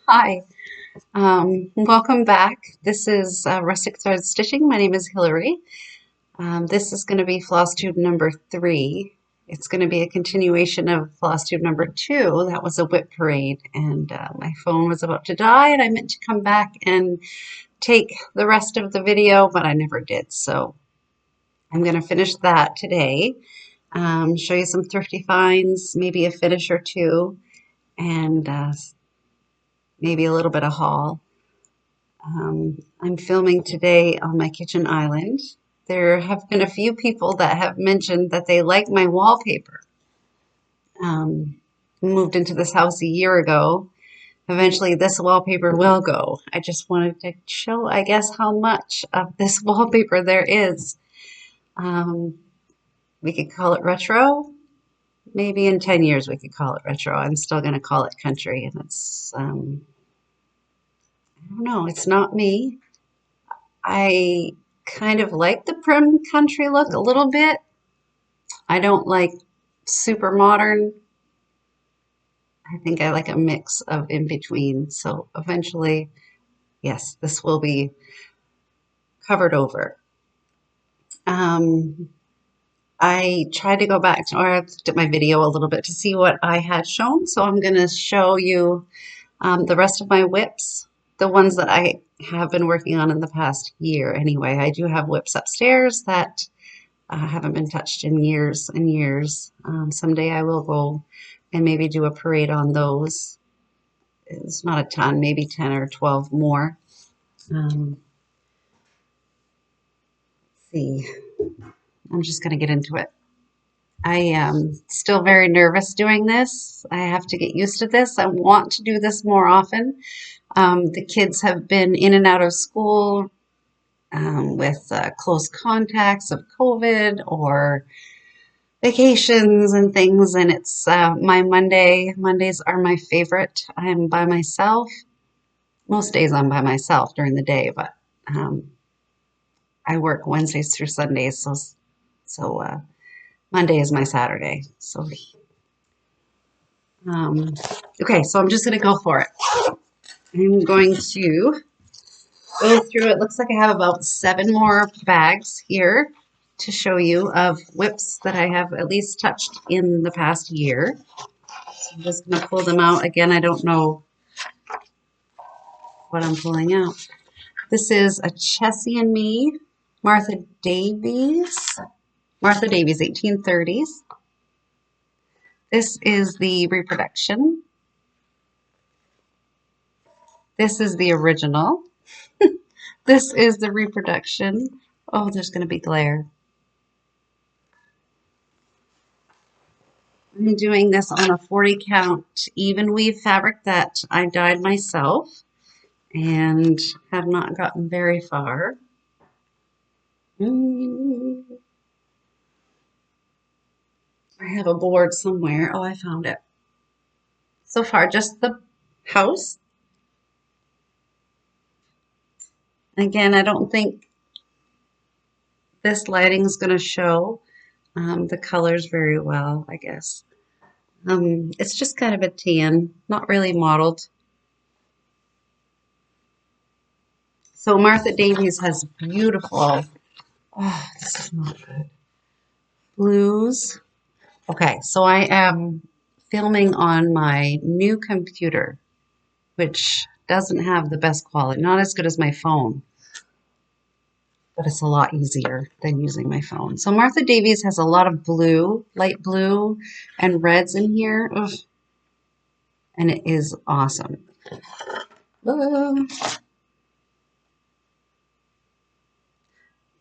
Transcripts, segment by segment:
Hi, welcome back. This is Rustic Thread Stitching. My name is Hillary. This is going to be Flosstube number 3. It's going to be a continuation of Flosstube number 2. That was a WIP parade, and my phone was about to die, and I meant to come back and take the rest of the video, but I never did. So I'm going to finish that today, show you some thrifty finds, maybe a finish or two, and maybe a little bit of haul. I'm filming today on my kitchen island. There have been a few people that have mentioned that they like my wallpaper. Moved into this house a year ago. Eventually this wallpaper will go. I just wanted to show, I guess, how much of this wallpaper there is. We could call it retro. Maybe in 10 years we could call it retro. I'm still going to call it country. And it's, I don't know, it's not me. I kind of like the prim country look a little bit. I don't like super modern. I think I like a mix of in between. So eventually, yes, this will be covered over. I tried to go back to, or I looked at my video a little bit to see what I had shown. So I'm going to show you the rest of my WIPs, the ones that I have been working on in the past year anyway. I do have WIPs upstairs that haven't been touched in years and years. Someday I will go and maybe do a parade on those. It's not a ton, maybe 10 or 12 more. Let's see. I'm just going to get into it. I am still very nervous doing this. I have to get used to this. I want to do this more often. The kids have been in and out of school with close contacts of COVID or vacations and things, and it's my Monday. Mondays are my favorite. I'm by myself. Most days I'm by myself during the day, but I work Wednesdays through Sundays, so Monday is my Saturday. So okay, so I'm just gonna go for it. I'm going to go through it. Looks like I have about 7 more bags here to show you of WIPs that I have at least touched in the past year. So I'm just going to pull them out. Again, I don't know what I'm pulling out. This is a Chessie and Me, Martha Davies, 1830s. This is the reproduction. This is the original. This is the reproduction. Oh, there's going to be glare. I'm doing this on a 40 count even weave fabric that I dyed myself and have not gotten very far. I have a board somewhere. Oh, I found it. So far, just the house. Again, I don't think this lighting is going to show the colors very well, I guess. It's just kind of a tan, not really modeled. So Martha Davies has beautiful, oh, this is not good, blues. Okay, so I am filming on my new computer, which doesn't have the best quality, not as good as my phone, but it's a lot easier than using my phone. So Martha Davies has a lot of blue, light blue, and reds in here. Ugh. And it is awesome.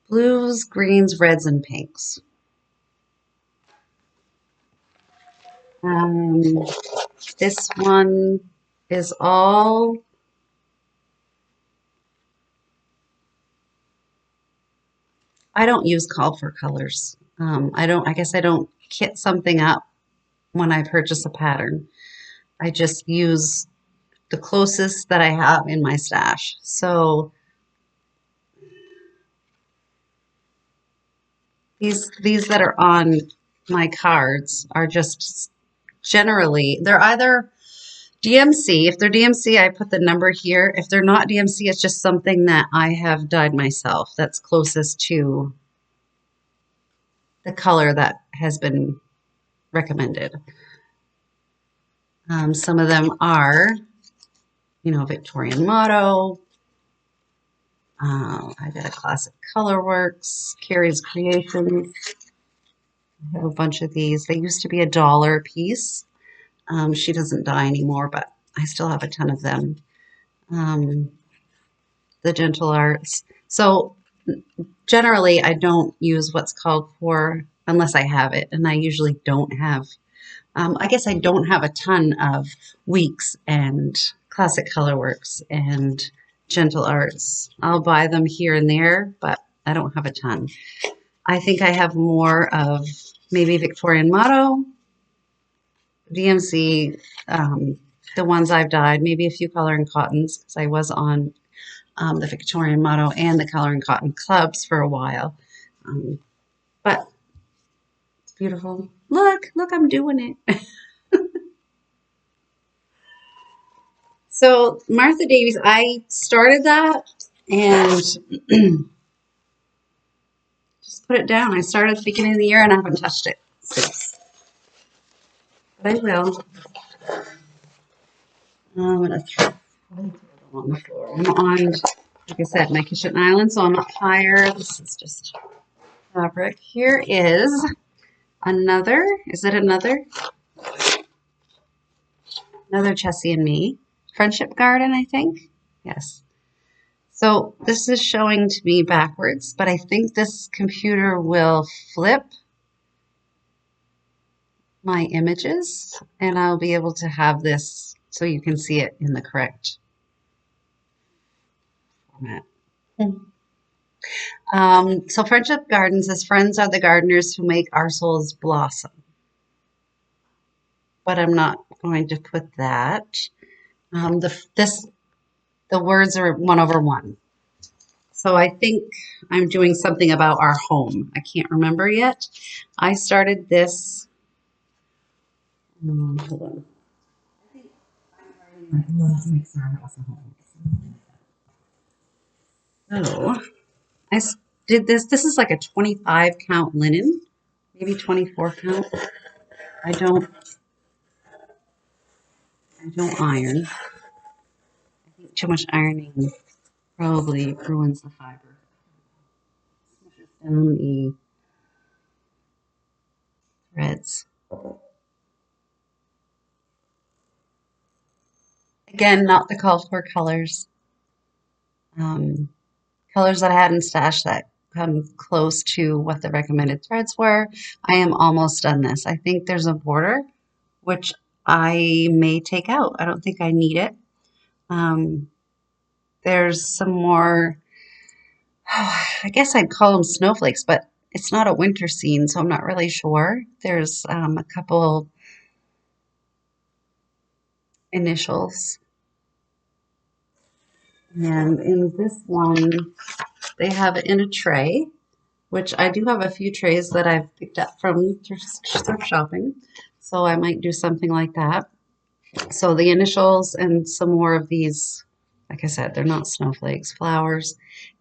Blues, greens, reds, and pinks. This one is all I don't use call for colors. I guess I don't kit something up when I purchase a pattern. I just use the closest that I have in my stash. So these that are on my cards are just generally, they're either DMC. If they're DMC, I put the number here. If they're not DMC, it's just something that I have dyed myself that's closest to the color that has been recommended. Some of them are, you know, Victorian Motto. I got a Classic Colorworks, Carrie's Creations. I have a bunch of these. They used to be $1 a piece. She doesn't dye anymore, but I still have a ton of them. The Gentle Arts. So generally, I don't use what's called for unless I have it, and I usually don't have. I guess I don't have a ton of Weeks and Classic Colorworks and Gentle Arts. I'll buy them here and there, but I don't have a ton. I think I have more of maybe Victorian Motto, DMC, the ones I've dyed, maybe a few Color and Cottons, because I was on the Victorian Motto and the Color and Cotton clubs for a while. But it's beautiful. Look, I'm doing it. So Martha Davies, I started that and just put it down. I started at the beginning of the year and I haven't touched it since. But I will. I'm going to throw them on the floor. I'm on, like I said, my kitchen island, so I'm up higher. This is just fabric. Here is another, is it another? Another Chessie and Me. Friendship Garden, I think. Yes. So this is showing to me backwards, but I think this computer will flip my images and I'll be able to have this so you can see it in the correct format. So Friendship Garden says, friends are the gardeners who make our souls blossom. But I'm not going to put that. The words are 1/1. So I think I'm doing something about our home. I can't remember yet. I started this. Hold on. Love makes our house a home. So I did this. This is like a 25 count linen, maybe 24 count. I don't iron. I think too much ironing probably ruins the fiber. Pushes down the threads. Again, not the called for colors. Colors that I had in stash that come close to what the recommended threads were. I am almost done this. I think there's a border, which I may take out. I don't think I need it. There's some more, I guess I'd call them snowflakes, but it's not a winter scene, so I'm not really sure. There's a couple initials. And in this one, they have it in a tray, which I do have a few trays that I've picked up from thrift shopping. So I might do something like that. So the initials and some more of these, like I said, they're not snowflakes, flowers,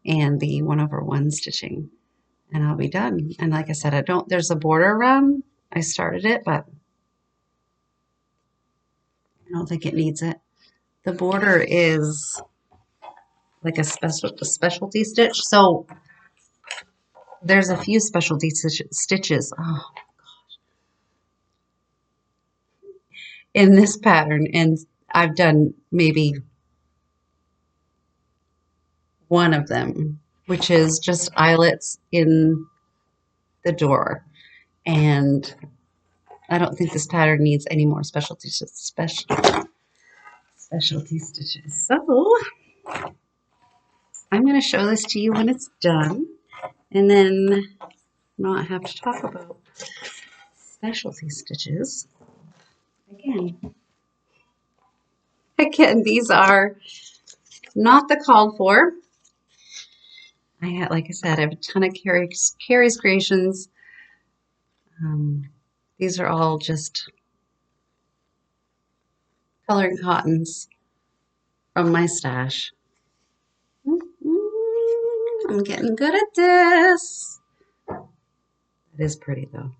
and the 1/1 stitching. And I'll be done. And like I said, there's a border around. I started it, but I don't think it needs it. The border is like a specialty stitch. So there's a few specialty stitches. Oh, in this pattern, and I've done maybe one of them, which is just eyelets in the door. And I don't think this pattern needs any more specialty stitches. So I'm going to show this to you when it's done, and then not have to talk about specialty stitches again. Again, these are not the called for. Like I said, I have a ton of Carrie's creations. These are all just coloring cottons from my stash. I'm getting good at this. It is pretty though.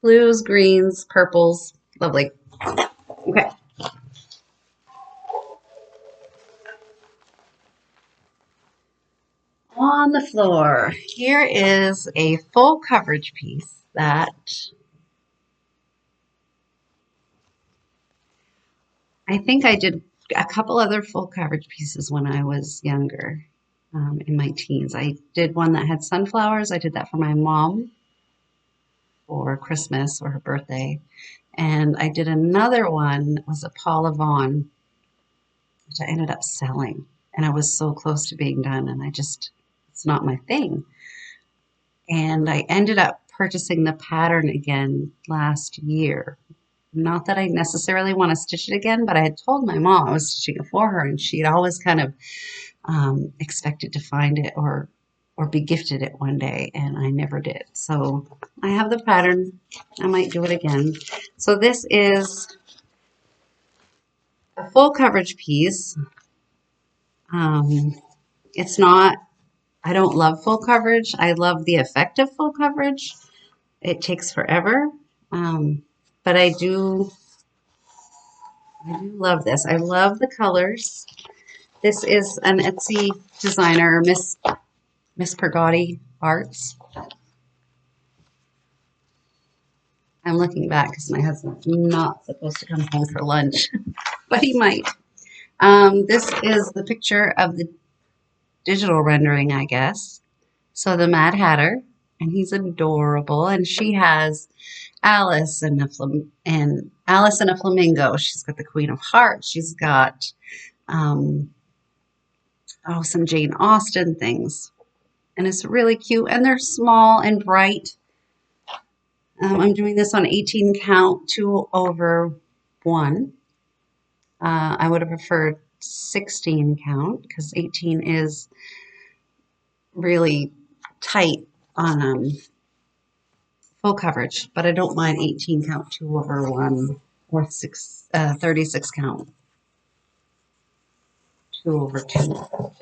Blues, greens, purples. Lovely. Okay. On the floor, here is a full coverage piece that I think I did a couple other full coverage pieces when I was younger, in my teens. I did one that had sunflowers. I did that for my mom for Christmas or her birthday. And I did another one that was a Paula Vaughn, which I ended up selling. And I was so close to being done, and it's not my thing. And I ended up purchasing the pattern again last year. Not that I necessarily want to stitch it again, but I had told my mom I was stitching it for her, and she'd always kind of expected to find it or be gifted it one day, and I never did. So I have the pattern. I might do it again. So this is a full coverage piece. It's not, I don't love full coverage. I love the effect of full coverage. It takes forever. But I do love this. I love the colors. This is an Etsy designer, Miss Pergotti Arts. I'm looking back because my husband's not supposed to come home for lunch, but he might. This is the picture of the digital rendering, I guess. So the Mad Hatter, and he's adorable, and she has Alice and Alice and a flamingo. She's got the Queen of Hearts. She's got some Jane Austen things, and it's really cute. And they're small and bright. I'm doing this on 18 count, 2/1. I would have preferred 16 count because 18 is really tight on full coverage, but I don't mind 18 count 2/1 or 36 count 2/2.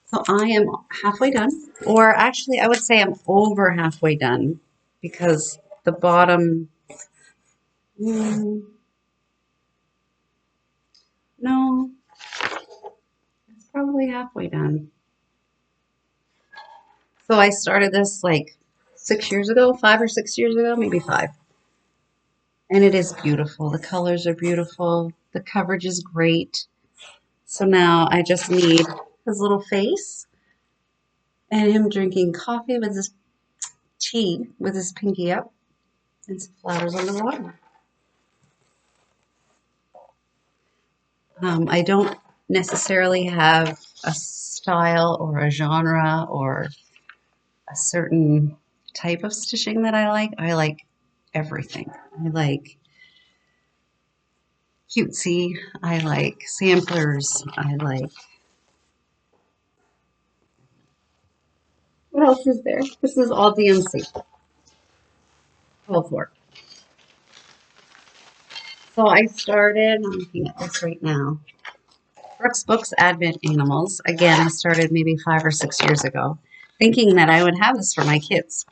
So I am halfway done, or actually I would say I'm over halfway done because the bottom, no, it's probably halfway done. So I started this like 6 years ago, 5 or 6 years ago, maybe 5. And it is beautiful. The colors are beautiful. The coverage is great. So now I just need his little face and him drinking coffee with his tea with his pinky up and some flowers on the bottom. I don't necessarily have a style or a genre or a certain type of stitching that I like. I like everything. I like cutesy. I like samplers. I like, what else is there? This is all DMC. All for. So I started, I'm looking at this right now. Brooks Books Advent Animals. Again, I started maybe 5 or 6 years ago, thinking that I would have this for my kids.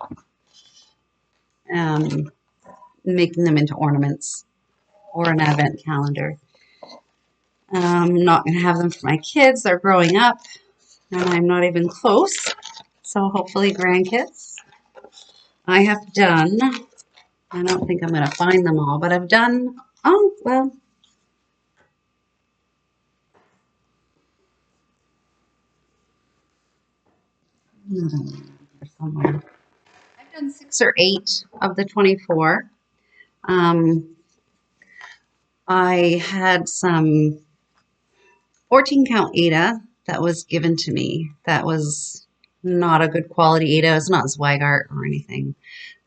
Making them into ornaments or an advent calendar. I'm not going to have them for my kids. They're growing up, and I'm not even close. So hopefully grandkids. I have done, I don't think I'm going to find them all, but I've done, oh, well, somewhere. I've done 6 or 8 of the 24. I had some 14 count Ada that was given to me. That was not a good quality Ada. It's not Zweigart or anything.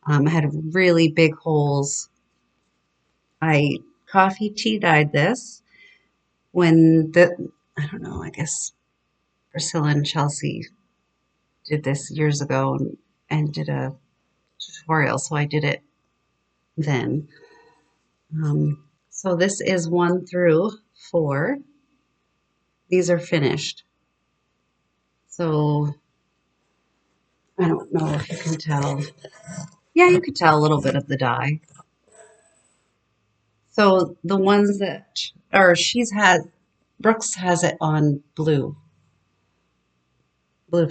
It had really big holes. I coffee tea dyed this when I don't know, I guess Priscilla and Chelsea did this years ago and did a tutorial, so I did it then. So this is 1 through 4. These are finished. So I don't know if you can tell. Yeah, you could tell a little bit of the dye. So the ones that, or Brooks has it on blue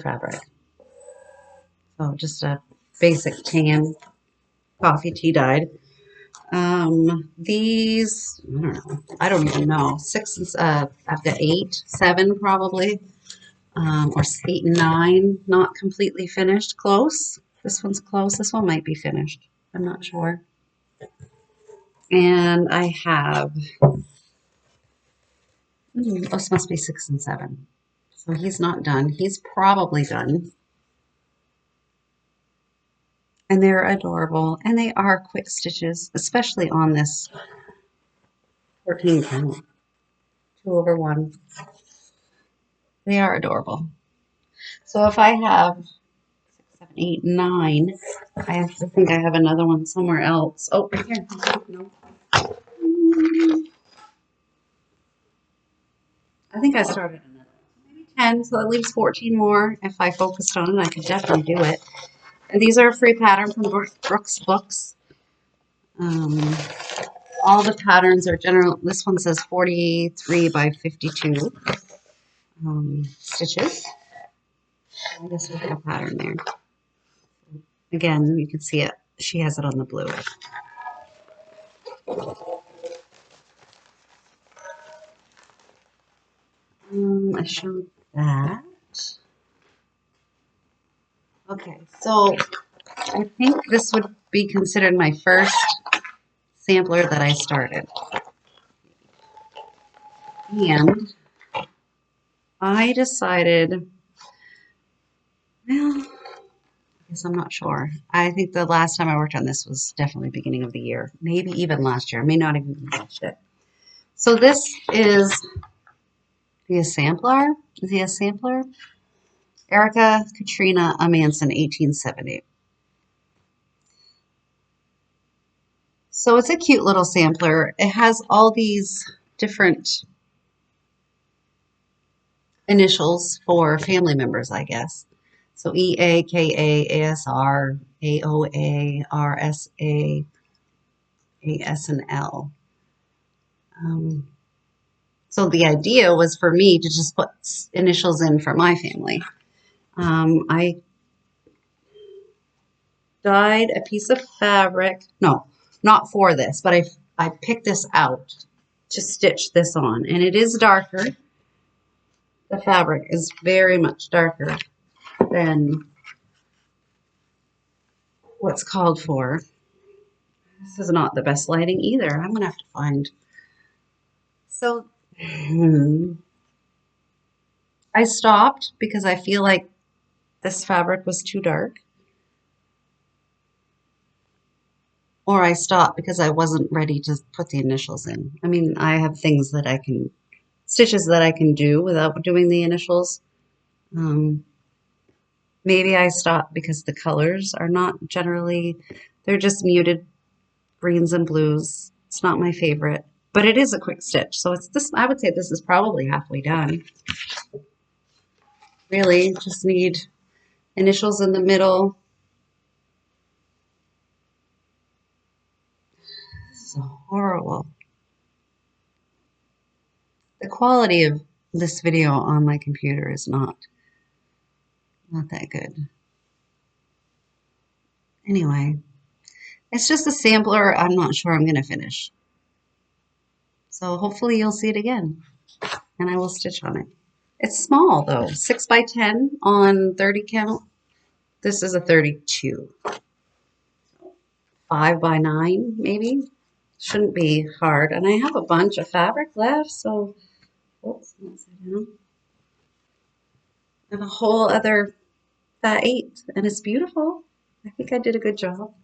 fabric. So just a basic tan coffee tea dyed. These, I don't know. I don't even know. I've got 8, 7 probably, or 8 and 9, not completely finished. Close. This one's close. This one might be finished. I'm not sure. And I have, this must be 6 and 7. So he's not done. He's probably done. And they're adorable. And they are quick stitches, especially on this 14 count. 2/1. They are adorable. So if I have 6, 7, 8, 9, I have to think I have another one somewhere else. Oh, right here. No. I think I started another one. Maybe 10, so that leaves 14 more. If I focused on it, I could definitely do it. And these are a free pattern from Brooks Books. All the patterns are general. This one says 43 by 52 stitches. I guess we have a pattern there. Again, you can see it. She has it on the blue. I showed that. Okay, so I think this would be considered my first sampler that I started. And I decided, well, I guess I'm not sure. I think the last time I worked on this was definitely beginning of the year, maybe even last year. I may not even have watched it. So this is the sampler. Is he a sampler? Erica Katrina Amanson, 1870. So it's a cute little sampler. It has all these different initials for family members, I guess. So EA, KA, ASR, AOA, RSA, AS, and L. So the idea was for me to just put initials in for my family. I dyed a piece of fabric. No, not for this, but I picked this out to stitch this on. And it is darker. The fabric is very much darker than what's called for. This is not the best lighting either. I'm going to have to find. So I stopped because I feel like this fabric was too dark. Or I stopped because I wasn't ready to put the initials in. I mean, I have things that I can, stitches that I can do without doing the initials. Maybe I stopped because the colors are not generally, they're just muted greens and blues. It's not my favorite, but it is a quick stitch. So it's this, I would say this is probably halfway done. Really just need initials in the middle. This is horrible. The quality of this video on my computer is not that good. Anyway, it's just a sampler. I'm not sure I'm going to finish. So hopefully you'll see it again and I will stitch on it. It's small though, 6 by 10 on 30 count. This is a 32. 5 by 9 maybe. Shouldn't be hard. And I have a bunch of fabric left, so oops, I have a whole other fat 8 and it's beautiful. I think I did a good job.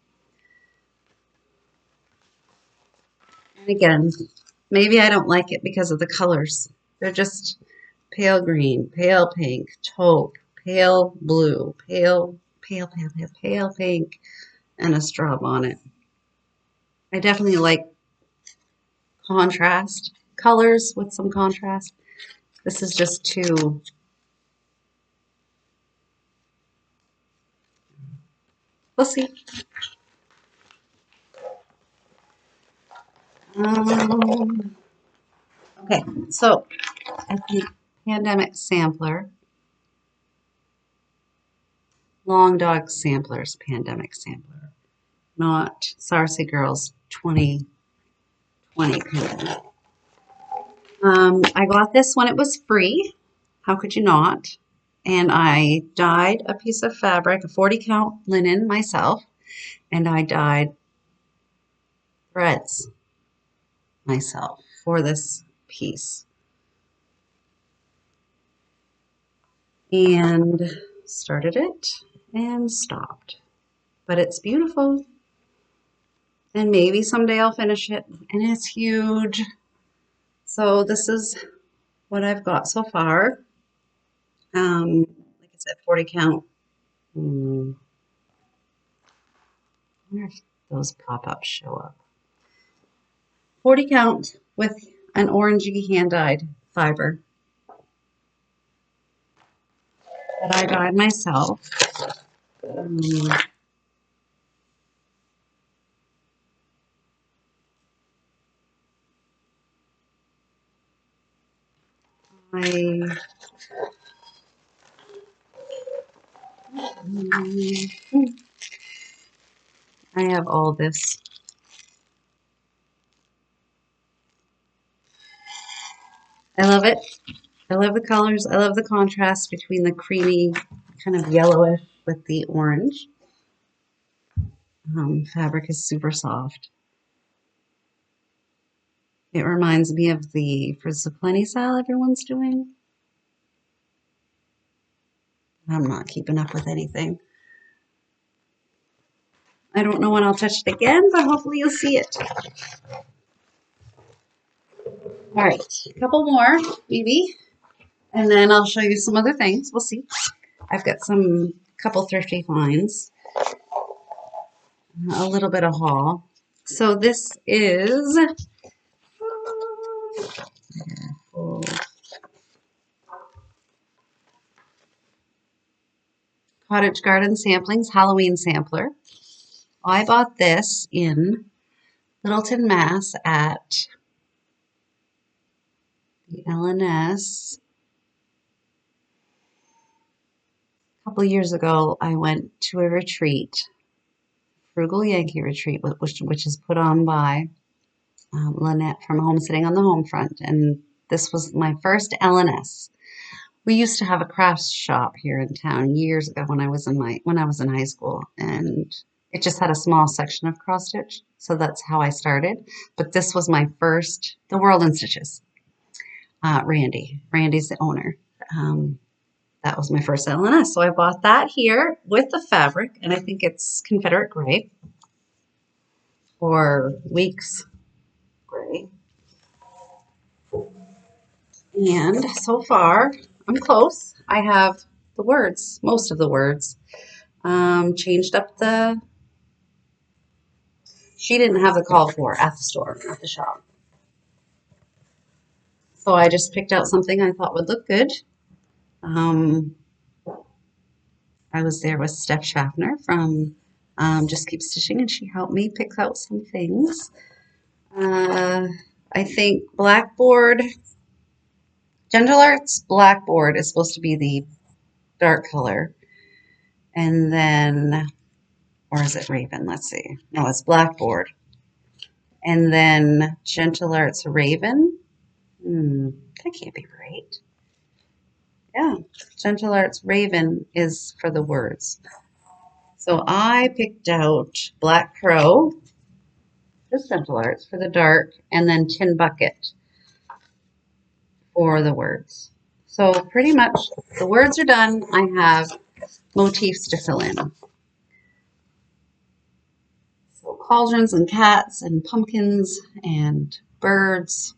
And again, maybe I don't like it because of the colors. They're just pale green, pale pink, taupe, pale blue, pale pink, and a straw bonnet. I definitely like contrast, colors with some contrast. This is just too, we'll see. Okay, so I think Pandemic Sampler, Long Dog Samplers, Pandemic Sampler, not Sarcy Girls 2020 Pandemic. I got this when it was free. How could you not? And I dyed a piece of fabric, a 40 count linen myself, and I dyed threads myself for this piece. And started it and stopped. But it's beautiful. And maybe someday I'll finish it. And it's huge. So this is what I've got so far. Like I said, 40 count. I wonder if those pop-ups show up. 40 count with an orangey hand-dyed fiber that I dyed myself. I have all this. I love it. I love the colors. I love the contrast between the creamy, kind of yellowish with the orange. Fabric is super soft. It reminds me of the Friends of Plenty style everyone's doing. I'm not keeping up with anything. I don't know when I'll touch it again, but hopefully you'll see it. All right, a couple more, maybe, and then I'll show you some other things. We'll see. I've got couple thrifty finds, a little bit of haul. So this is Cottage Garden Samplings Halloween Sampler. I bought this in Littleton, Mass at the LNS. A couple of years ago, I went to a retreat, Frugal Yankee Retreat, which is put on by Lynette from Homesteading on the Homefront, and this was my first LNS. We used to have a crafts shop here in town years ago when I was in high school, and it just had a small section of cross stitch, so that's how I started. But this was my first, the World in Stitches. Randy's the owner. That was my first LNS, so I bought that here with the fabric, and I think it's Confederate gray or Weeks gray. And so far, I'm close. I have the words, most of the words. Changed up she didn't have the call for at the store, at the shop. So I just picked out something I thought would look good. I was there with Steph Schaffner from Just Keep Stitching, and she helped me pick out some things. I think Blackboard, Gentle Arts Blackboard is supposed to be the dark color. And then, or is it Raven? Let's see. No, it's Blackboard. And then Gentle Arts Raven. That can't be right. Yeah, Gentle Arts Raven is for the words. So I picked out Black Crow, just Gentle Arts for the dark, and then Tin Bucket for the words. So pretty much the words are done. I have motifs to fill in. So cauldrons and cats and pumpkins and birds,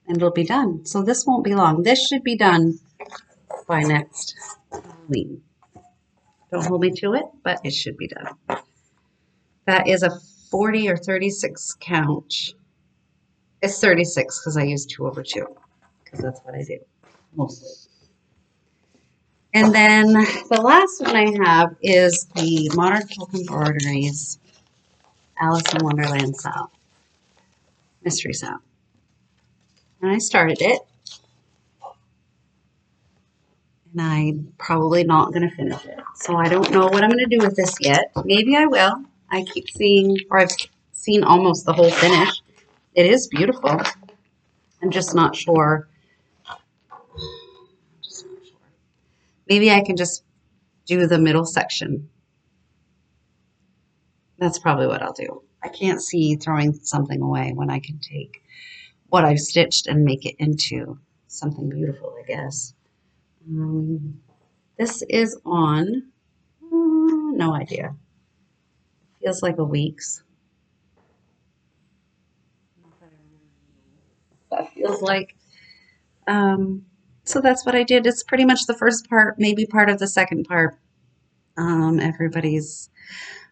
and it'll be done. So this won't be long. This should be done by next Halloween. Don't hold me to it, but it should be done. That is a 40 or 36 count It's 36 because I use 2/2 because that's what I do mostly. And then the last one I have is the Modern Folk Embroideries Alice in Wonderland Sow, Mystery Sow. And I started it, and I'm probably not going to finish it. So I don't know what I'm going to do with this yet. Maybe I will. I keep seeing, or I've seen almost the whole finish. It is beautiful. I'm just not sure. Maybe I can just do the middle section. That's probably what I'll do. I can't see throwing something away when I can take what I've stitched and make it into something beautiful, I guess. This is on, no idea. Feels like a week's. That feels like. So that's what I did. It's pretty much the first part, maybe part of the second part. Everybody's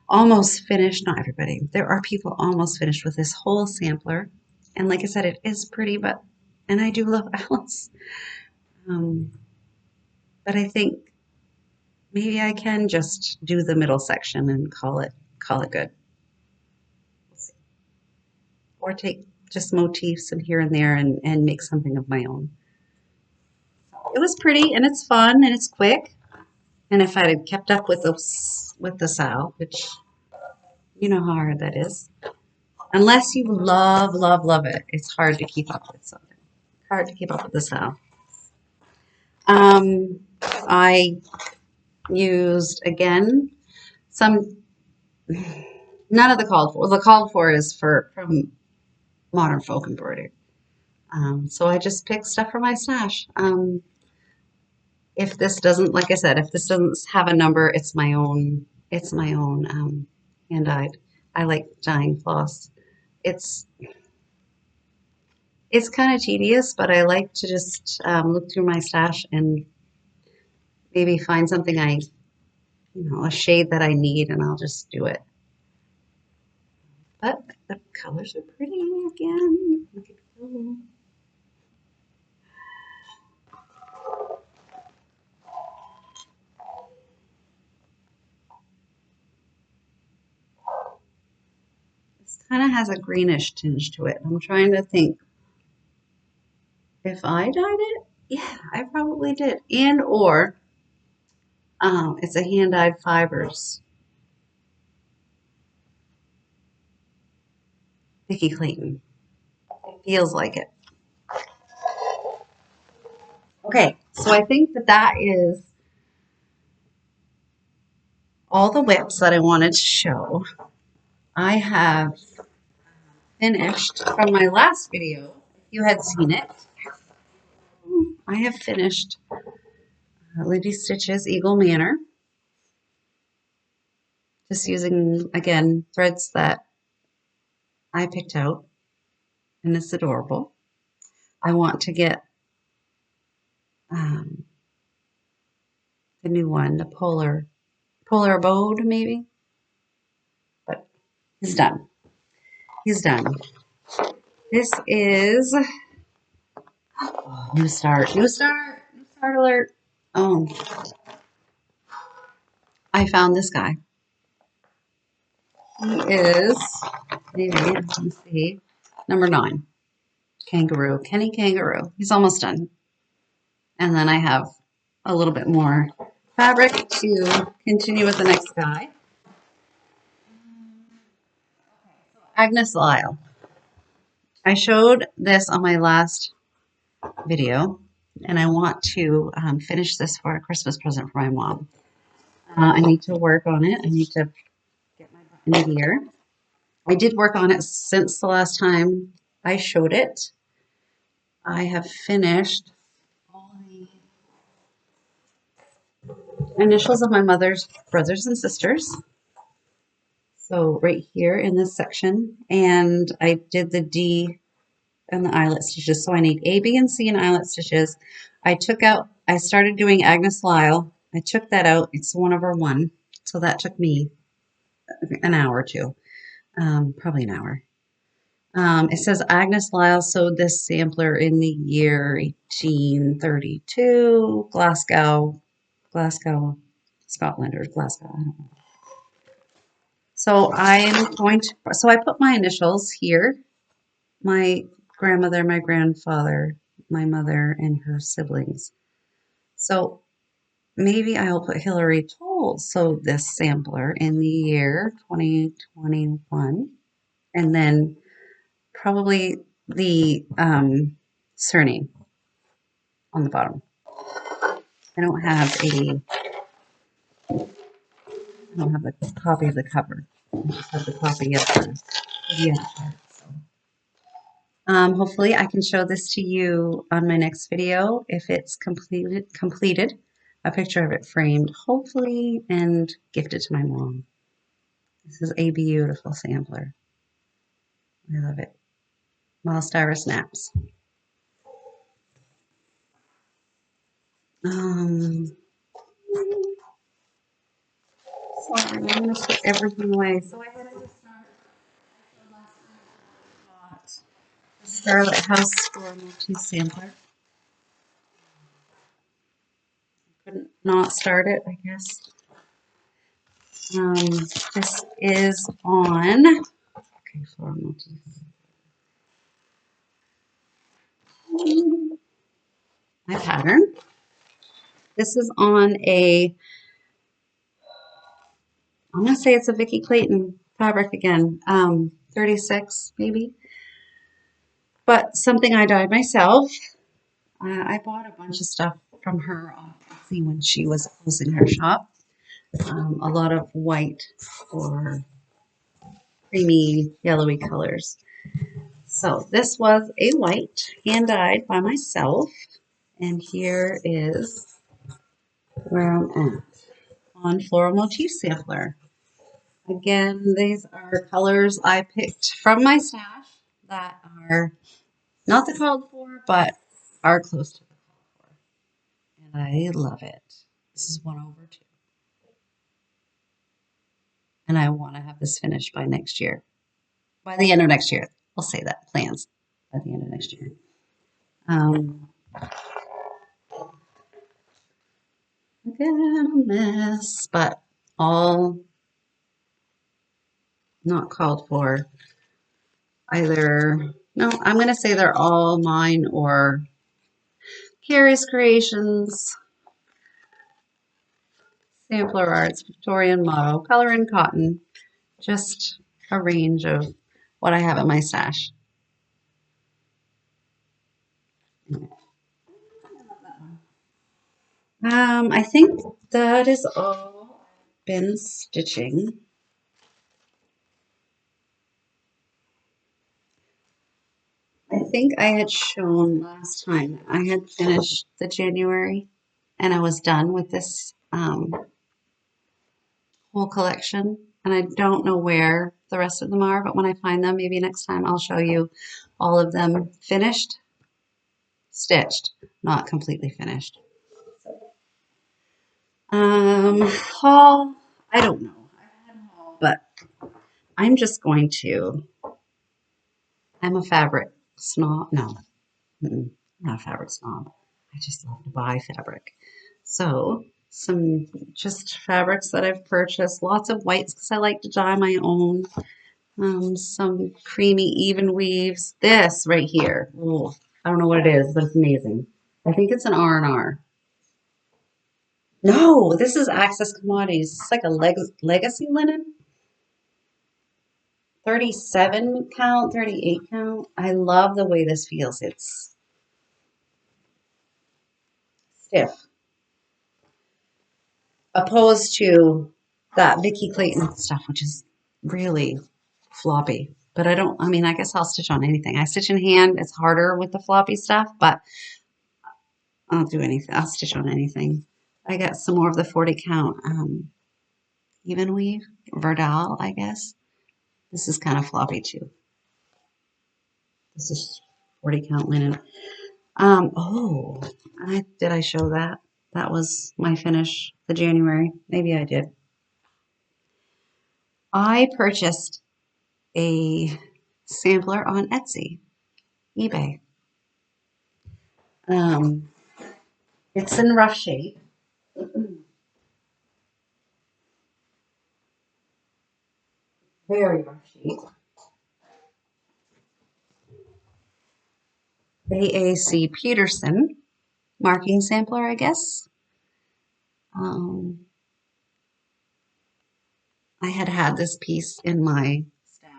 almost finished. Not everybody. There are people almost finished with this whole sampler. And like I said, it is pretty, and I do love Alice. But I think maybe I can just do the middle section and call it good. We'll see. Or take just motifs and here and there and make something of my own. It was pretty and it's fun and it's quick. And if I had kept up with the sow, which you know how hard that is. Unless you love, love, love it, it's hard to keep up with something. Hard to keep up with the sow. I used again none of the called for. The called for is from Modern Folk Embroidery. So I just picked stuff from my stash. If this doesn't, like I said, if this doesn't have a number, it's my own. It's my own hand dyed. I like dyeing floss. It's kind of tedious, but I like to just look through my stash and maybe find something a shade that I need, and I'll just do it. But the colors are pretty again. Look at them. This kind of has a greenish tinge to it. I'm trying to think if I dyed it. Yeah, I probably did. And or it's a hand-dyed fibers. Vicki Clayton. It feels like it. Okay, so I think that is all the WIPs that I wanted to show. I have finished from my last video, if you had seen it, I have finished Lindy Stitch's Eagle Manor. Just using, again, threads that I picked out, and it's adorable. I want to get the new one, the Polar Abode, maybe, but he's done. He's done. This is new start alert. Oh, I found this guy. He is maybe let me see, number 9, Kangaroo, Kenny Kangaroo. He's almost done, and then I have a little bit more fabric to continue with the next guy. Agnes Lyle. I showed this on my last video, and I want to finish this for a Christmas present for my mom. I need to work on it. I need to get my button here. I did work on it since the last time I showed it. I have finished all the initials of my mother's brothers and sisters. So right here in this section, and I did the D and the eyelet stitches. So I need A, B, and C and eyelet stitches. I started doing Agnes Lyle. I took that out. It's 1/1. So that took me an hour or two, probably an hour. It says Agnes Lyle sewed this sampler in the year 1832, Glasgow, Scotland, or Glasgow. I don't know. So so I put my initials here, my grandmother, my grandfather, my mother, and her siblings. So maybe I'll put Hillary Toll sewed this sampler in the year 2021, and then probably the surname on the bottom. I don't have the copy of the cover. I just have the copy of the PDF part. So. Hopefully I can show this to you on my next video if it's completed, a picture of it framed, hopefully, and gifted to my mom. This is a beautiful sampler. I love it. Styra snaps. Sorry, I'm going to put everything away. So I had to start. The Scarlet House Store Motif Sampler. Couldn't not start it, I guess. This is on, okay, floral motif. My pattern. This is on I'm going to say it's a Vicki Clayton fabric again, 36 maybe, but something I dyed myself. I bought a bunch of stuff from her on Etsy when she was closing her shop. A lot of white or creamy yellowy colors. So this was a white hand dyed by myself, and here is where I'm at on Floral Motif Sampler. Again, these are colors I picked from my stash that are not the called for, but are close to the called for. And I love it. This is 1/2. And I want to have this finished by next year. By the end of next year. I'll say that. Plans by the end of next year. Again, a mess, but all not called for. Either, no, I'm going to say they're all mine or Carrie's Creations, Sampler Arts, Victorian Motto, Color in Cotton, just a range of what I have in my stash. I think that is all I've been stitching. I think I had shown last time I had finished the January and I was done with this whole collection. And I don't know where the rest of them are, but when I find them, maybe next time I'll show you all of them finished, stitched, not completely finished. Haul, I don't know. I've had a haul, but I'm just going to, I'm a fabric snob. No, I'm not a fabric snob. I just love to buy fabric. So some just fabrics that I've purchased, lots of whites because I like to dye my own. Some creamy even weaves. This right here. Ooh, I don't know what it is, but it's amazing. I think it's an R&R. No, this is Access Commodities. It's like a legacy linen. 37 count, 38 count. I love the way this feels. It's stiff. Opposed to that Vicki Clayton stuff, which is really floppy. But I mean, I guess I'll stitch on anything. I stitch in hand. It's harder with the floppy stuff, but I'll do anything. I'll stitch on anything. I got some more of the 40 count even weave, Verdal, I guess. This is kind of floppy too. This is 40 count linen. Did I show that? That was my finish, the January. Maybe I did. I purchased a sampler on Etsy, eBay. It's in rough shape. Very rough shape. AAC Peterson marking sampler, I guess. I had this piece in my stash,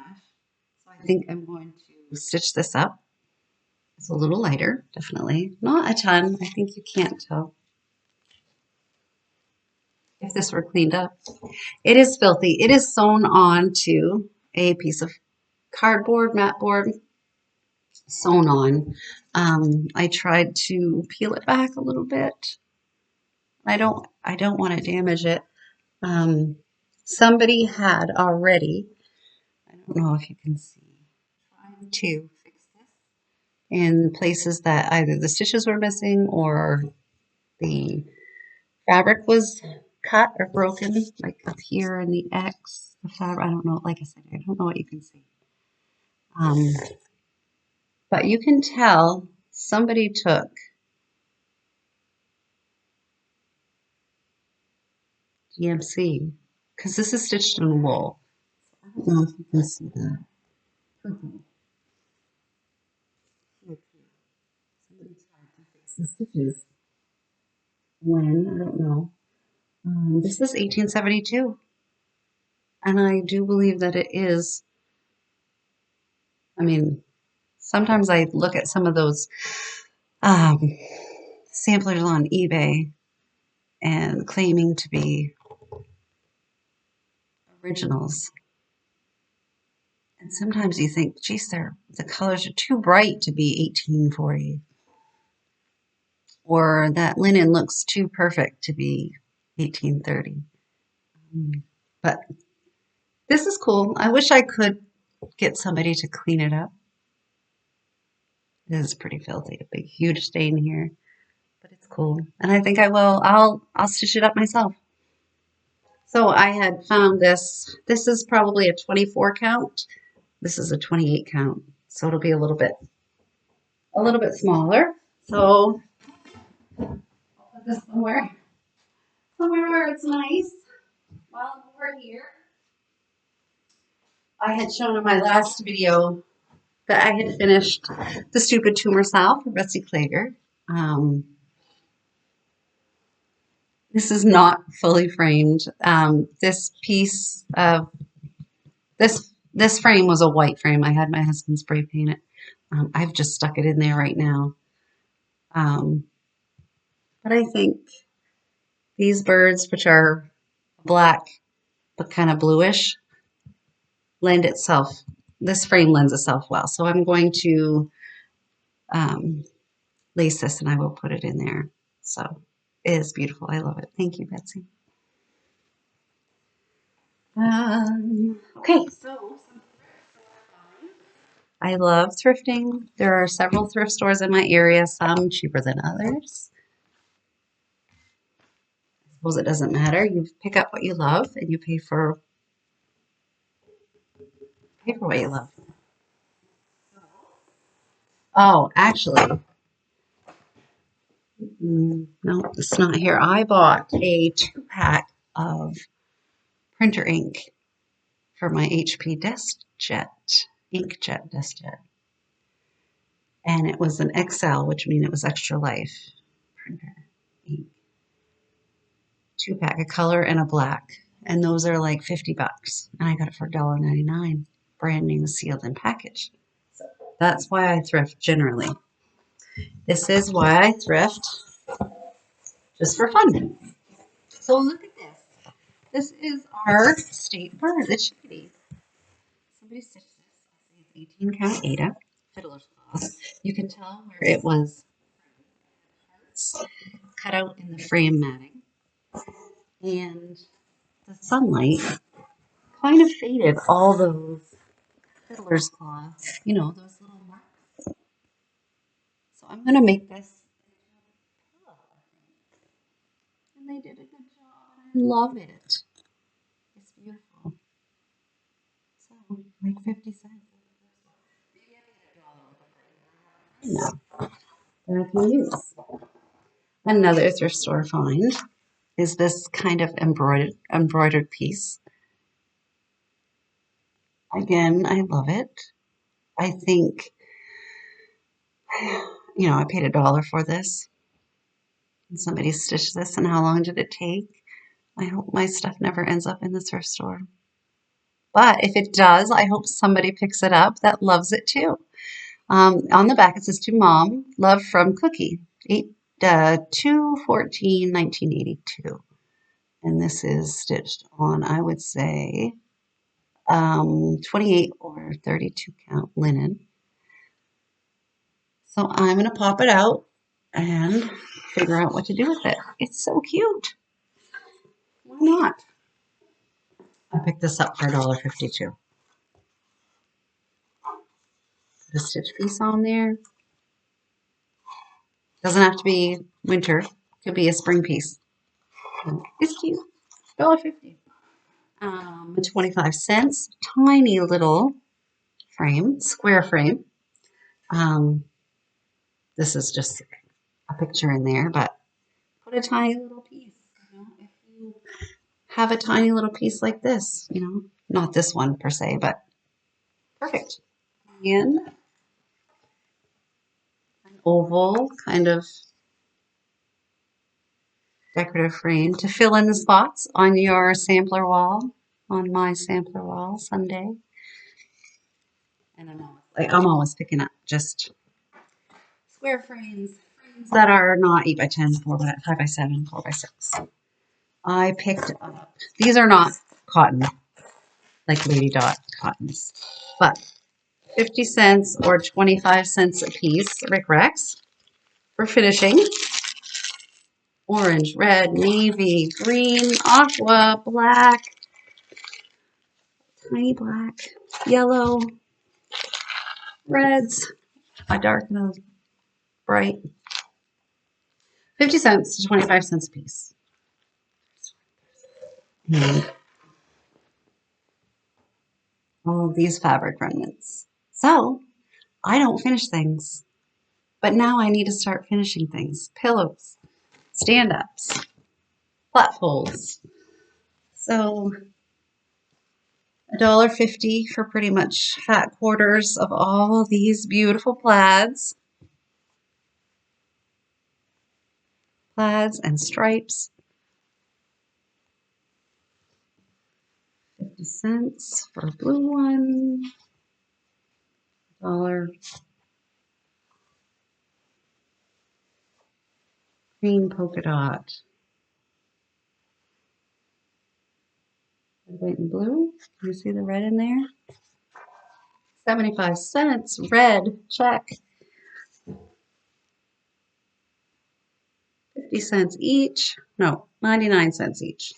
so I think I'm going to stitch this up. It's a little lighter, definitely. Not a ton. I think you can't tell if this were cleaned up. It is filthy. It is sewn on to a piece of cardboard, mat board, sewn on. I tried to peel it back a little bit. I don't want to damage it. Somebody had already, I don't know if you can see, tried to fix this in places that either the stitches were missing or the fabric was cut or broken, like up here in the X, the fabric, I don't know, like I said, I don't know what you can see. Um, but you can tell somebody took DMC because this is stitched in wool. I don't know if you can see that. Somebody tried to fix the stitches. When? I don't know. This is 1872, and I do believe that it is. I mean, sometimes I look at some of those um, samplers on eBay and claiming to be originals. And sometimes you think, geez, the colors are too bright to be 1840. Or that linen looks too perfect to be 1830. But this is cool. I wish I could get somebody to clean it up. It is pretty filthy, a big, huge stain here, but it's cool. And I think I will. I'll stitch it up myself. So I had found this. This is probably a 24 count. This is a 28 count, so it'll be a little bit smaller. So I'll put this somewhere where it's nice. While I'm over here, I had shown in my last video that I had finished the Stupid Tumor Salve for Betsy Klager. This is not fully framed. This piece of this frame was a white frame. I had my husband spray paint it. I've just stuck it in there right now. But I think these birds, which are black but kind of bluish, this frame lends itself well. So I'm going to lace this and I will put it in there. So it is beautiful. I love it. Thank you, Betsy. Okay, so I love thrifting. There are several thrift stores in my area, some cheaper than others. I suppose it doesn't matter. You pick up what you love and you pay for what you love. Oh, actually, no, it's not here. I bought a 2-pack of printer ink for my HP inkjet desk jet. And it was an XL, which means it was extra life printer ink. 2-pack, a color and a black. And those are like $50. And I got it for $1.99, brand new, sealed and packaged. So that's why I thrift generally. This is why I thrift, just for fun. So look at this. This is our state bird, the chickadee. Somebody stitched this. It's 18 count Ada, fiddler's cloth. You can tell where it was cut out in the frame matting. And the sunlight kind of faded all those fiddler's cloths, those little marks. So I'm going to make this a pillow. And they did a good job. I love it. It's beautiful. So, like 50 cents. now that I can use. Another thrift store find is this kind of embroidered piece. Again, I love it. I think, I paid $1 for this. And somebody stitched this, and how long did it take? I hope my stuff never ends up in the thrift store. But if it does, I hope somebody picks it up that loves it too. On the back, it says to Mom, love from Cookie, 2/14/1982. And this is stitched on, I would say, 28 or 32 count linen. So I'm going to pop it out and figure out what to do with it. It's so cute. Why not? I picked this up for $1.52. Put a stitch piece on there. Doesn't have to be winter. Could be a spring piece. It's cute. $1.50. 25 cents. Tiny little frame, square frame. This is just a picture in there, but put a tiny little piece. If you have a tiny little piece like this, not this one per se, but perfect. And an oval kind of decorative frame to fill in the spots on your sampler wall, on my sampler wall someday. And I'm always picking up just square frames that are not 8x10, 5x7, 4x6. I picked up, these are not cotton, like Lady Dot cottons, but 50 cents or 25 cents a piece, Rick Rex, for finishing. Orange, red, navy, green, aqua, black, tiny black, yellow, reds, a dark and a bright. 50 cents to 25 cents a piece. And all of these fabric remnants. So I don't finish things, but now I need to start finishing things. Pillows, stand-ups, platfolds. So $1.50 for pretty much fat quarters of all these beautiful plaids and stripes. 50 cents for a blue one. $1. Green polka dot. Red, white, and blue. Can you see the red in there? 75 cents. Red, check. 50 cents each. No, 99 cents each.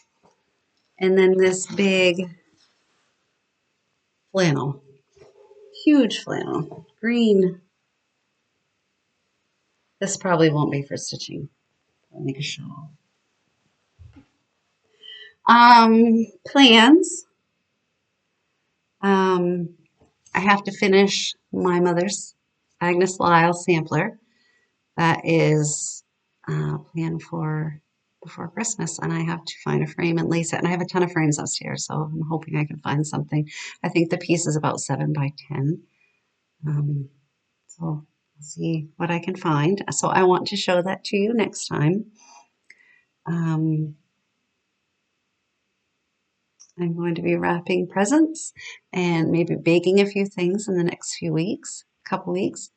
And then this big flannel. Huge flannel. Green. This probably won't be for stitching. I'll make a shawl. Plans. I have to finish my mother's Agnes Lyle sampler. That is planned for before Christmas, and I have to find a frame and lace it. And I have a ton of frames upstairs, so I'm hoping I can find something. I think the piece is about 7x10. So I'll see what I can find. So I want to show that to you next time. I'm going to be wrapping presents and maybe baking a few things in the next few weeks, couple weeks.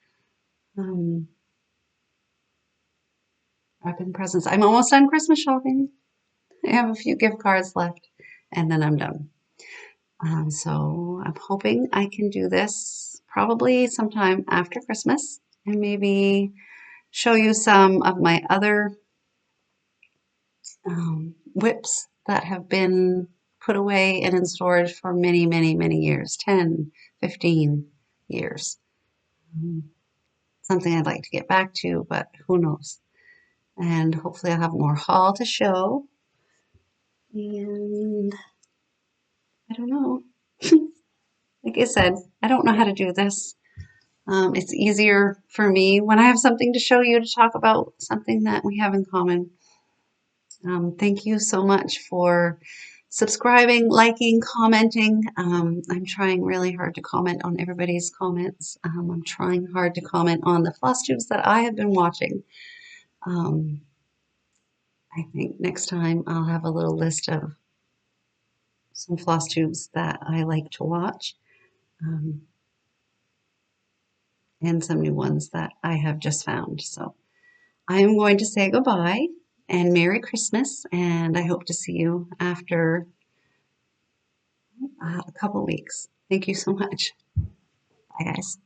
Wrapping presents. I'm almost done Christmas shopping. I have a few gift cards left, and then I'm done. So I'm hoping I can do this probably sometime after Christmas and maybe show you some of my other WIPs that have been put away and in storage for many, many, many years, 10, 15 years. Something I'd like to get back to, but who knows. And hopefully I'll have more haul to show. And I don't know. Like I said, I don't know how to do this. It's easier for me when I have something to show you to talk about something that we have in common. Thank you so much for subscribing, liking, commenting. I'm trying really hard to comment on everybody's comments. I'm trying hard to comment on the Flosstubes that I have been watching. Um, I think next time I'll have a little list of some Flosstubes that I like to watch, um, and some new ones that I have just found. So I am going to say goodbye and Merry Christmas, and I hope to see you after a couple weeks. Thank you so much. Bye, guys.